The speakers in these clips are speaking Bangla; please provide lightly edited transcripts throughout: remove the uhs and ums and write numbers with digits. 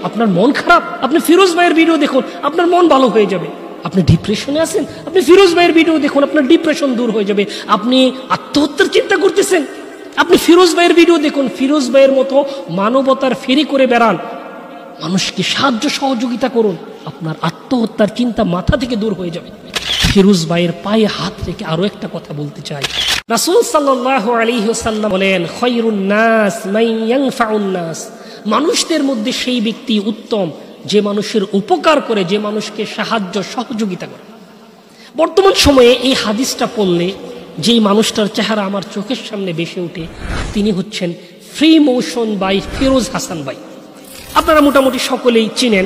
আপনার মন খারাপ, আপনি ফিরোজ ভাইয়ের ভিডিও দেখুন, আপনার মন ভালো হয়ে যাবে। আপনি ডিপ্রেশনে আছেন, আপনি ফিরোজ ভাইয়ের ভিডিও দেখুন, আপনার ডিপ্রেশন দূর হয়ে যাবে। আপনি আত্মহত্যার চিন্তা করতেছেন, আপনি ফিরোজ ভাইয়ের ভিডিও দেখুন। ফিরোজ ভাইয়ের মতো মানবতার ফেরি করে বেড়ান, মানুষকে সাহায্য সহযোগিতা করুন, আপনার আত্মহত্যার চিন্তা মাথা থেকে দূর হয়ে যাবে। ফিরোজ ভাইয়ের পায়ে হাত রেখে আরো একটা কথা বলতে চাই। রাসূল সাল্লাল্লাহু আলাইহি ওয়াসাল্লাম বলেন, খায়রুন নাস মান ইয়ানফাউন নাস, মানুষদের মধ্যে সেই ব্যক্তি উত্তম যে মানুষের উপকার করে, যে মানুষকে সাহায্য সহযোগিতা করে। বর্তমান সময়ে এই হাদিসটা পড়লে যেই মানুষটার চেহারা আমার চোখের সামনে ভেসে ওঠে, তিনি হচ্ছেন free motion by Firoz Hasan ভাই। আপনারা মোটামুটি সকলেই চিনেন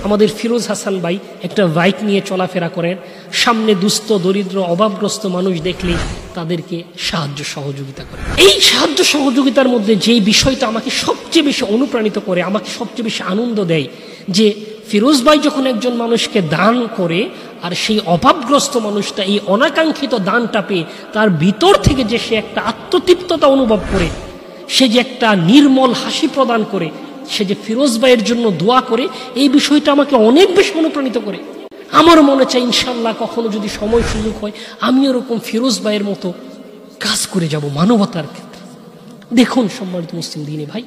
আমাদের ফিরোজ হাসান ভাই। একটা বাইক নিয়ে চলাফেরা করেন, সামনে দুস্থ দরিদ্র অভাবগ্রস্ত মানুষ দেখলে তাদেরকে সাহায্য সহযোগিতা করে। এই সাহায্য সহযোগিতার মধ্যে যেই বিষয়টা আমাকে সবচেয়ে বেশি অনুপ্রাণিত করে, আমাকে সবচেয়ে বেশি আনন্দ দেয়, যে ফিরোজ ভাই যখন একজন মানুষকে দান করে আর সেই অভাবগ্রস্ত মানুষটা এই অনাকাঙ্ক্ষিত দানটা পেয়ে তার ভিতর থেকে যে সে একটা আত্মতৃপ্ততা অনুভব করে, সে যে একটা নির্মল হাসি প্রদান করে, সে যে ফিরোজ ভাইয়ের জন্য দোয়া করে, এই বিষয়টা আমাকে অনেক বেশি অনুপ্রাণিত করে। আমার মনে চাই ইনশাল্লাহ কখনো যদি সময় সুযোগ হয় আমি এরকম ফিরোজ ভাইয়ের মতো কাজ করে যাব মানবতার ক্ষেত্রে। দেখুন সম্মানিত মুসলিম দিনী ভাই,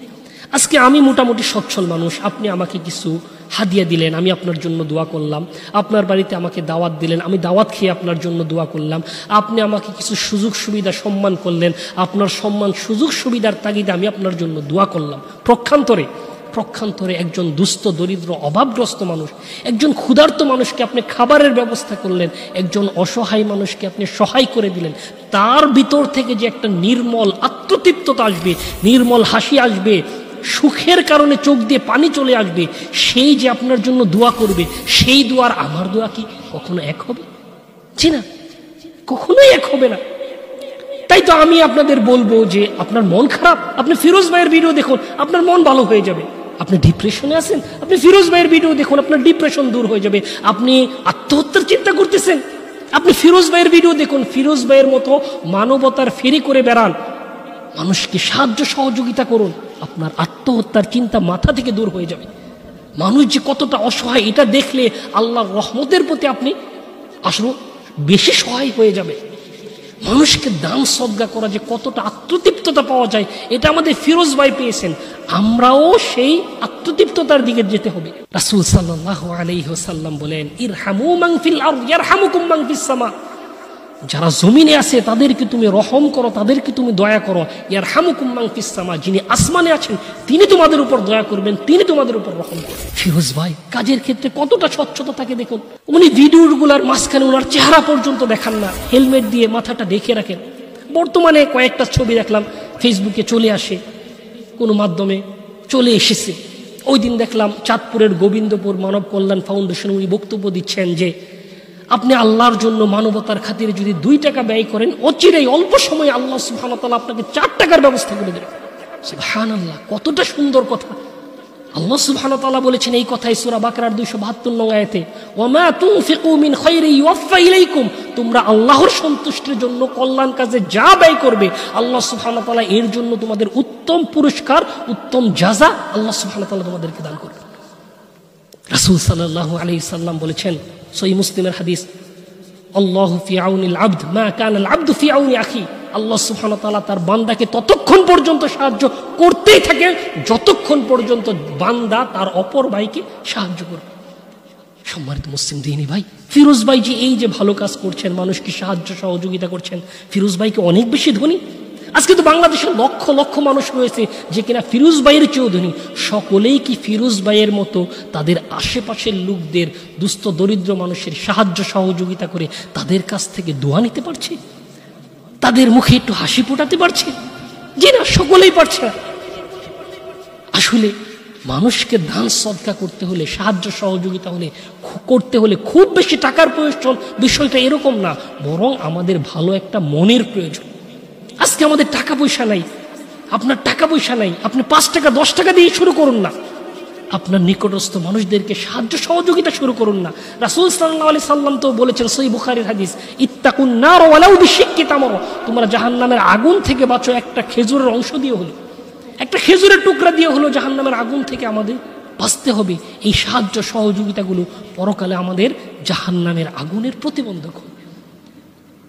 আজকে আমি মোটামুটি সচ্ছল মানুষ, আপনি আমাকে কিছু হাদিয়া দিলেন, আমি আপনার জন্য দোয়া করলাম। আপনার বাড়িতে আমাকে দাওয়াত দিলেন, আমি দাওয়াত খেয়ে আপনার জন্য দোয়া করলাম। আপনি আমাকে কিছু সুযোগ সুবিধা সম্মান করলেন, আপনার সম্মান সুযোগ সুবিধার তাগিদে আমি আপনার জন্য দোয়া করলাম। প্রক্ষান্তরে একজন দুস্থ দরিদ্র অভাবগ্রস্ত মানুষ, একজন ক্ষুধার্ত মানুষকে আপনি খাবারের ব্যবস্থা করলেন, একজন অসহায় মানুষকে আপনি সহায় করে দিলেন। তার ভিতর থেকে যে একটা নির্মল আত্মতৃপ্ততা আসবে, নির্মল হাসি আসবে, সুখের কারণে চোখ দিয়ে পানি চলে আসবে, সেই যে আপনার জন্য দোয়া করবে, সেই দোয়ার আমার দোয়া কি কখনো এক হবে? জি না, কখনোই এক হবে না। তাই তো আমি আপনাদের বলবো যে আপনার মন খারাপ, আপনি ফিরোজ ভাইয়ের ভিডিও দেখুন, আপনার মন ভালো হয়ে যাবে। আপনি ডিপ্রেশনে আছেন, আপনি ফিরোজ ভাইয়ের ভিডিও দেখুন, আপনার ডিপ্রেশন দূর হয়ে যাবে। আপনি আত্মহত্যার চিন্তা করতেছেন, আপনি ফিরোজ ভাইয়ের ভিডিও দেখুন। ফিরোজ ভাইয়ের মতো মানবতার ফেরি করে বেড়ান, মানুষকে সাহায্য সহযোগিতা করুন, আপনার আত্মহত্যার চিন্তা মাথা থেকে দূর হয়ে যাবে। মানুষ যে কতটা অসহায় এটা দেখলে আল্লাহর রহমতের প্রতি আপনি আসলে বেশি সহায় হয়ে যাবে। মানুষকে দান সদকা করা যে কতটা আত্মতৃপ্ততা পাওয়া যায়, এটা আমাদের ফিরোজ ভাই পেয়েছেন। আমরাও সেই আত্মতৃপ্ততার দিকে যেতে হবে। রাসূল সাল্লাল্লাহু আলাইহি ওয়াসাল্লাম বলেন, ইরহামু মান ফিল আরদ ইয়ারহামুকুম মান ফিস সামা, যারা জমিনে আছে তাদেরকে তুমি রহম করো, তাদেরকে তুমি দয়া করো। ইয়ারহামুকুম মান ফিস সামা, যিনি আসমানে আছেন তিনি তোমাদের উপর দয়া করবেন, তিনি তোমাদের উপর রহম করবেন। ফিরোজ ভাই কাজের ক্ষেত্রে কতটা স্বচ্ছতা থাকে দেখুন। উনি ভিডিওগুলোর মাঝখানে ওনার চেহারা পর্যন্ত দেখান না, হেলমেট দিয়ে মাথাটা ঢেকে রাখেন। বর্তমানে কয়েকটা ছবি দেখলাম ফেসবুকে চলে আসে, কোনো মাধ্যমে চলে এসেছে। ওই দিন দেখলাম চাঁদপুরের গোবিন্দপুর মানব কল্যাণ ফাউন্ডেশন উনি বক্তব্য দিচ্ছেন যে আপনি আল্লাহর জন্য মানবতার খাতিরে যদি 2 টাকা ব্যয় করেন, অচিরেই অল্প সময়ে আল্লাহ সুবহানাহু ওয়া তাআলা আপনাকে 4 টাকার ব্যবস্থা করে দেবেন। সুবহানাল্লাহ, কতটা সুন্দর কথা। আল্লাহ সুবহানাহু ওয়া তাআলা বলেছেন এই কথাই সূরা বাকারার 272 নং আয়াতে, ওয়ামা তুনফিকু মিন খায়রি ইউওয়াফা ইলাইকুম, তোমরা আল্লাহর সন্তুষ্টির জন্য কল্যাণ কাজে যা ব্যয় করবে আল্লাহ সুবহানাহু ওয়া তাআলা এর জন্য তোমাদের উত্তম পুরস্কার, উত্তম জাযা আল্লাহ সুবহানাহু ওয়া তাআলা তোমাদেরকে দান করবে। রাসূল সাল্লাল্লাহু আলাইহি সাল্লাম বলেছেন, সহিহ মুসলিমের হাদিস, আল্লাহু ফি আউনিল আবদ মা কানাল আবদু ফি আউনি আখি, আল্লাহ সুবহানাহু ওয়া তাআলা তার বান্দাকে ততক্ষণ পর্যন্ত সাহায্য করতেই থাকে যতক্ষণ পর্যন্ত বান্দা তার অপর ভাইকে সাহায্য করবে। সম্মানিত মুসলিম দিনী ভাই, ফিরোজ ভাই যে এই যে ভালো কাজ করছেন, মানুষকে সাহায্য সহযোগিতা করছেন, ফিরোজ ভাইকে অনেক বেশি ধনী। আজকে তো বাংলাদেশে লক্ষ লক্ষ মানুষ রয়েছে যে কিনা ফিরোজ ভাইয়ের চেয়েও ধনী। সকলেই কি ফিরোজ ভাইয়ের মতো তাদের আশেপাশের লোকদের, দুস্থ দরিদ্র মানুষের সাহায্য সহযোগিতা করে তাদের কাছ থেকে দোয়া নিতে পারছে? তাদের মুখে একটু হাসি ফোটাতে পারছে? জি না, সকলেই পারছে না। আসলে মানুষকে দান সদকা করতে হলে, সাহায্য সহযোগিতা করতে হলে খুব বেশি টাকার প্রয়োজন, বিষয়টা এরকম না, বরং আমাদের ভালো একটা মনের প্রয়োজন। আজকে আমাদের টাকা পয়সা নাই, আপনার টাকা পয়সা নাই, আপনি 5 টাকা 10 টাকা দিয়ে শুরু করুন না, আপনার নিকটস্থ মানুষদেরকে সাহায্য সহযোগিতা শুরু করুন না। রাসূল সাল্লাল্লাহু আলাইহি সাল্লাম তো বলেছেন সহিহ বুখারীর হাদিস, ইত্তাকুন নার ওয়ালাউ বিশিক্কি তামর, তোমরা জাহান্নামের আগুন থেকে বাঁচো একটা খেজুরের অংশ দিয়ে হলো, একটা খেজুরের টুকরা দিয়ে হলো জাহান্নামের আগুন থেকে আমাদের বাঁচতে হবে, এই সাহায্য সহযোগিতাগুলো পরকালে আমাদের জাহান্নামের আগুনের প্রতিবন্ধক হবে।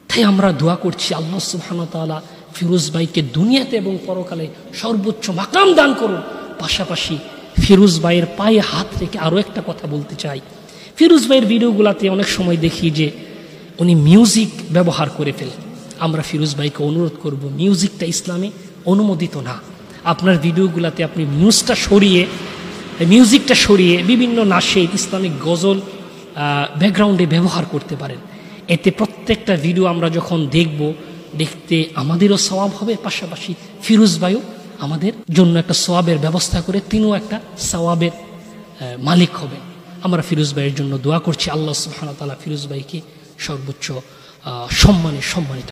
তাই আমরা দোয়া করছি আল্লাহ সুবহানাহু ওয়া তাআলা ফিরোজ ভাইকে দুনিয়াতে এবং পরকালে সর্বোচ্চ মাকাম দান করুন। পাশাপাশি ফিরোজ ভাইয়ের পায়ে হাত রেখে আরও একটা কথা বলতে চাই। ফিরোজ ভাইয়ের ভিডিওগুলোতে অনেক সময় দেখি যে উনি মিউজিক ব্যবহার করে ফেলেন। আমরা ফিরোজ ভাইকে অনুরোধ করব, মিউজিকটা ইসলামে অনুমোদিত না। আপনার ভিডিওগুলোতে আপনি মিউজিকটা সরিয়ে বিভিন্ন নাশেদ ইসলামিক গজল ব্যাকগ্রাউন্ডে ব্যবহার করতে পারেন। এতে প্রত্যেকটা ভিডিও আমরা যখন দেখতে আমাদেরও সওয়াব হবে, পাশাপাশি ফিরোজ ভাইও আমাদের জন্য একটা সওয়াবের ব্যবস্থা করে তিনিও একটা সওয়াবের মালিক হবেন। আমরা ফিরোজ ভাইয়ের জন্য দোয়া করছি, আল্লাহ সুবহানাহু ওয়া তাআলা ফিরোজ ভাইকে সর্বোচ্চ সম্মানিত